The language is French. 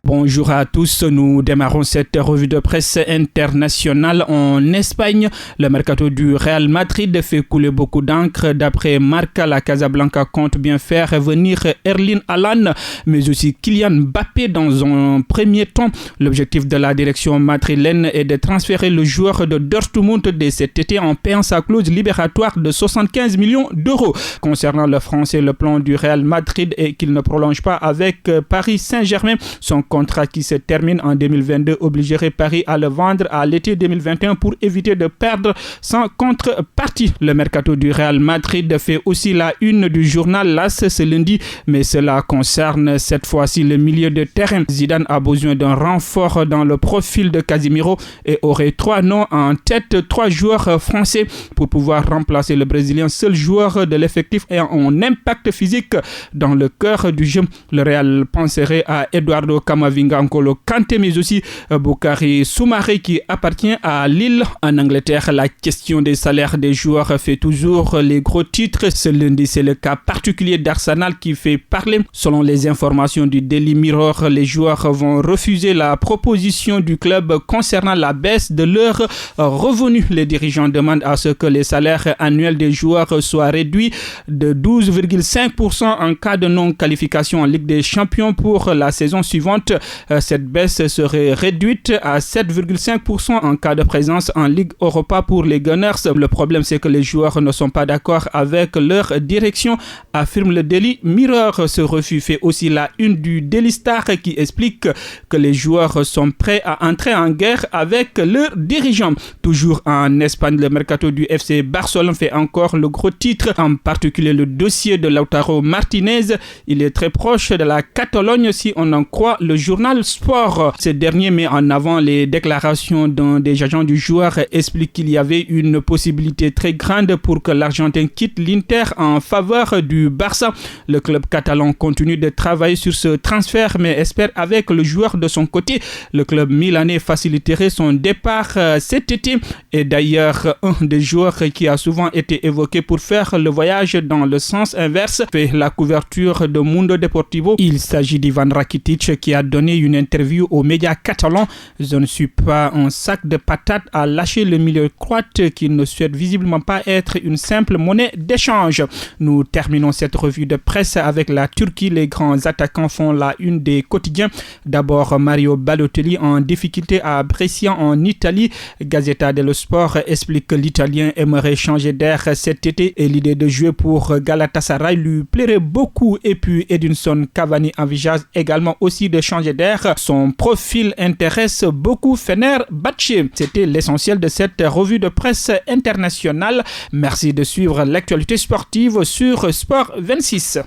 Bonjour à tous, nous démarrons cette revue de presse internationale en Espagne. Le mercato du Real Madrid fait couler beaucoup d'encre. D'après Marca, la Casablanca compte bien faire revenir Erling Haaland, mais aussi Kylian Mbappé dans un premier temps. L'objectif de la direction madrilène est de transférer le joueur de Dortmund dès cet été en payant sa clause libératoire de 75 millions d'euros. Concernant le Français, le plan du Real Madrid est qu'il ne prolonge pas avec Paris Saint-Germain. Son contrat qui se termine en 2022 obligerait Paris à le vendre à l'été 2021 pour éviter de perdre sans contrepartie. Le mercato du Real Madrid fait aussi la une du journal l'AS ce lundi, mais cela concerne cette fois-ci le milieu de terrain. Zidane a besoin d'un renfort dans le profil de Casemiro et aurait 3 noms en tête, 3 joueurs français pour pouvoir remplacer le Brésilien, seul joueur de l'effectif ayant un impact physique dans le cœur du jeu. Le Real penserait à Eduardo Camavinga, N'Golo Kanté, mais aussi Boukari Soumaré qui appartient à Lille. En Angleterre, la question des salaires des joueurs fait toujours les gros titres. Ce lundi, c'est le cas particulier d'Arsenal qui fait parler. Selon les informations du Daily Mirror, les joueurs vont refuser la proposition du club concernant la baisse de leurs revenus. Les dirigeants demandent à ce que les salaires annuels des joueurs soient réduits de 12,5% en cas de non-qualification en Ligue des Champions pour la saison suivante. Cette baisse serait réduite à 7,5% en cas de présence en Ligue Europa pour les Gunners. Le problème, c'est que les joueurs ne sont pas d'accord avec leur direction, affirme le Daily Mirror. Ce refus fait aussi la une du Daily Star qui explique que les joueurs sont prêts à entrer en guerre avec leurs dirigeants. Toujours en Espagne, le mercato du FC Barcelone fait encore le gros titre, en particulier le dossier de Lautaro Martinez. Il est très proche de la Catalogne si on en croit le journal Sport. Ce dernier met en avant les déclarations d'un des agents du joueur, explique qu'il y avait une possibilité très grande pour que l'Argentin quitte l'Inter en faveur du Barça. Le club catalan continue de travailler sur ce transfert, mais espère avec le joueur de son côté. Le club milanais faciliterait son départ cet été. Et d'ailleurs, un des joueurs qui a souvent été évoqué pour faire le voyage dans le sens inverse fait la couverture de Mundo Deportivo. Il s'agit d'Ivan Rakitic qui a donné une interview aux médias catalans. Je ne suis pas un sac de patates à lâcher le milieu croate qui ne souhaite visiblement pas être une simple monnaie d'échange. Nous terminons cette revue de presse avec la Turquie. Les grands attaquants font la une des quotidiens. D'abord, Mario Balotelli en difficulté à Brescia en Italie. Gazzetta dello Sport explique que l'Italien aimerait changer d'air cet été et l'idée de jouer pour Galatasaray lui plairait beaucoup. Et puis Edinson Cavani envisage également aussi de changer d'air. Son profil intéresse beaucoup Fenerbahçe. C'était l'essentiel de cette revue de presse internationale. Merci de suivre l'actualité sportive sur Sport 26.